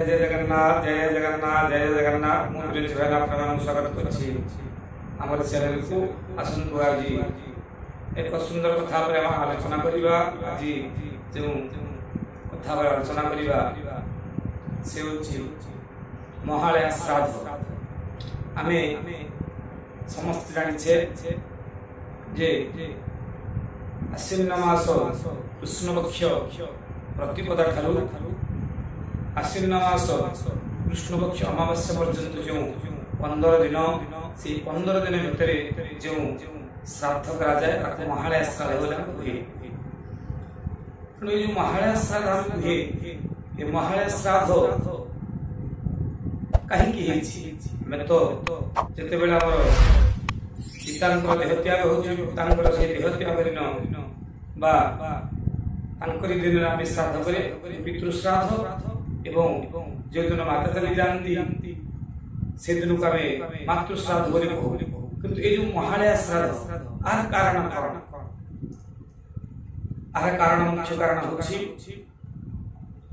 जय जगन्नाथ जय जगन्नाथ जय जगन्नाथ मु प्रिंस भाई आपन स्वागत करछि हमर चैनल को आसंतु आज एक सुंदर कथा पर हम आलोचना करिबा आज जो कथा पर आलोचना करिबा से होछि महालय श्राद्ध आमे समस्त जानि छे जे आश्विन मास कृष्ण पक्ष प्रतिपदा ठारू आश्विन मास कृष्ण पक्ष अमावास्या पर्यंत जो 15 दिन से 15 दिन भितर जो श्राद्ध करा जाए महालय श्राद्ध हुए। जो महालय श्राद्ध हुए ये महालय श्राद्ध कहीं तो जिते बेला हमर पितांकर देहत्याग हो देहत्याग दिन बा दिन आम श्राद्ध करे पितृश्राद्ध एवं जो दिन माता चली जानती से दिन को आम मातृश्राद्ध बोली कहू किंतु ये जो महालय श्राद्ध आर कारण मुख्य कारण होछि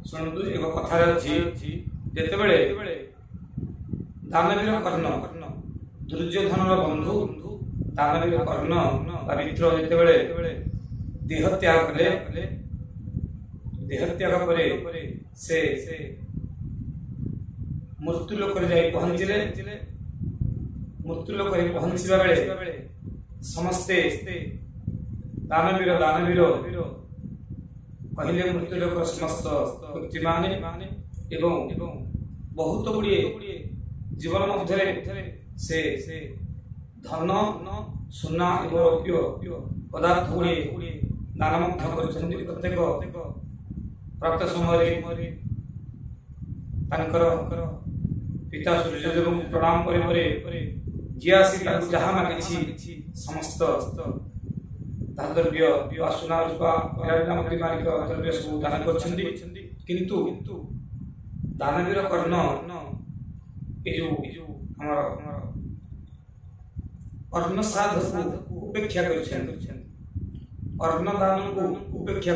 सुनतु एक कथा अछि जेते बेले दानवीर कर्ण दुर्योधन बंधु दानवीर कर्ण बा मित्र जेते बेले देहत्याग कले देहत्याग पर से मृत्यु लोक जाई पहुंचले मृत्यु लोक पहुंचवा बेले समस्ते दानवीर कहले मृत्यु लोक समस्त व्यक्ति माने एवं बहुत गुड़िए जीवन मध्य से धन सोना एवं पदार्थ गुड़िए दान प्रत्येक प्राप्त समय पिता सूर्यदेव प्रणाम जी आसी जहाँ मांगी समस्त द्रव्य सुना रूपा द्रव्य सब दान किंतु दानवीर कर्ण जो अन्न श्राद्ध को उपेक्षा अन्न दान को उपेक्षा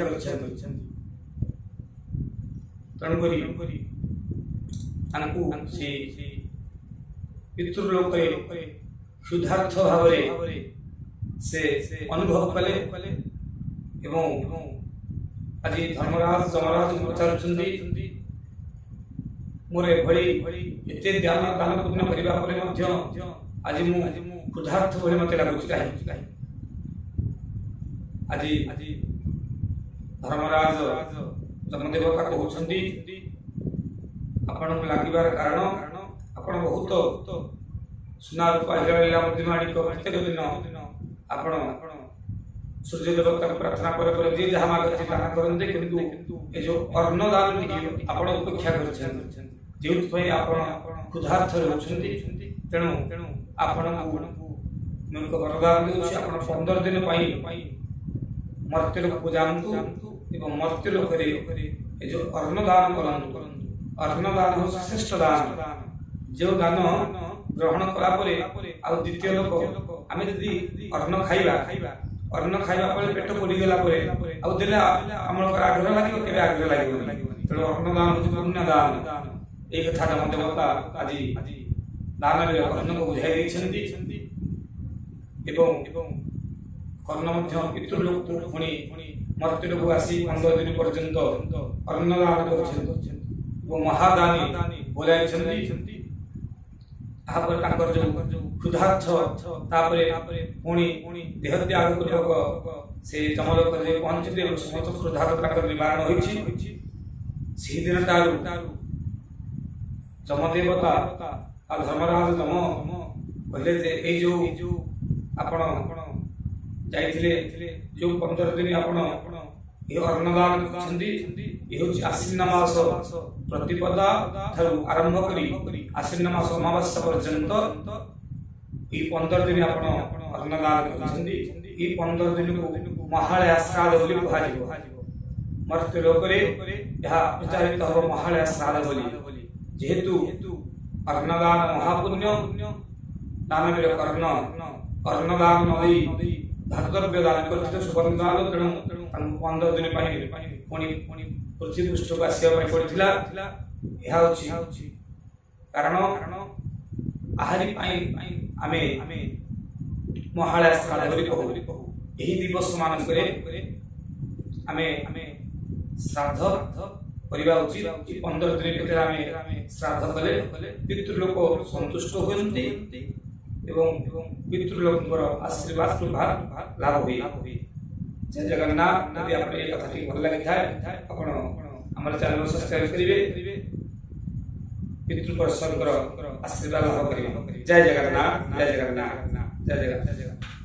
पितृलोक क्षुधार्थ भाव से अनुभव कले आज धर्मराज जमराज पचार मोर एते दान पुण्य करने आज मु क्षुधार्थ भाई मत लगुच आज धर्मराज जमदेवता कहते आपण लगिबार कारण आपण बहुत सुना रूपा हीरा प्रत्येक दिन आपण सूर्य देवता प्रार्थना पर जी जहाँ मांगते दान करते किंतु ये जो अन्नदान आपण उपेक्षा कर क्षुधार्थ रहते तेणु आपण वरदान आप 15 दिन मर्त्य लोक जानतु एवं मर्त्य लोक जो अन्नदान करंतु अन्नदान हो श्रेष्ठ दान जो दान ग्रहण कला द्वितीय लोक आम जदि अन्न खाइबा पेट पोड़ी गला आग्रह लगे के आग्रह लगे तेणु अन्नदान हूँ पुण्य दान एक कथा देवता आज दान कर्ण को बुझाई कर्ण पितृलोक पुणी मर्त्य लोक आसी 15 दिन पर्यंत अन्नदान कर महादानी बोलाई जो क्षुधार्थ पुणी देहत्याग पूर्वक से जमलोक पहुंचते समस्त क्षुधार्थ निवारण होती दिन जमदेवता और धर्मराज जम कहले जो आपण जाइथिले जो 15 दिन आपण ये अन्नदान ये आश्विन मास प्रतिपदा ठारू आरंभ करी आश्विन मास अमावास्या पर्यंत ये 15 दिन आपण अन्नदान करछन्ती ये 15 दिन को महालय श्राद्ध बोली कहा मर्त्य लोक यह प्रचारित हो महालय श्राद्ध बोली जेहेतु अन्नदान महापुण्य दानवीर कर्ण अन्नदान नदी धातव्य दान करते सुवर्ण दान तेणु 15 दिन पुणी पृथ्वी पृष्ठ को आसवा पड़ता ଏହା ହେଉଛି କାରଣ ଆହାରି ପାଇଁ ଆମେ ମହାଳୟା ଶ୍ରାଦ୍ଧ ବୋଲି କହୁ। ଏହି ଦିବସ ମାନଙ୍କରେ ଆମେ ଶ୍ରାଦ୍ଧ କରିବା ଉଚିତ। 15 ଦିନ ଭିତରେ ଆମେ ଶ୍ରାଦ୍ଧ କଲେ ପିତୃଲୋକ ସନ୍ତୁଷ୍ଟ ହୁଅନ୍ତି ଏବଂ ପିତୃଲୋକଙ୍କର ଆଶୀର୍ବାଦ ଲାଭ ହୁଏ। ଜୟ ଜଗନ୍ନାଥ। ଯଦି ଆପଣ ଏ କଥାଟି ଭଲ ଲାଗିଥାଏ ଆପଣ ଆମର ଚ୍ୟାନେଲ ସବସ୍କ୍ରାଇବ କରିବେ, ପିତୃପରୁଷଙ୍କର ଆଶୀର୍ବାଦ ଲାଭ କରିବେ। ଜୟ ଜଗନ୍ନାଥ, ଜୟ ଜଗନ୍ନାଥ, ଜୟ ଜଗନ୍ନାଥ।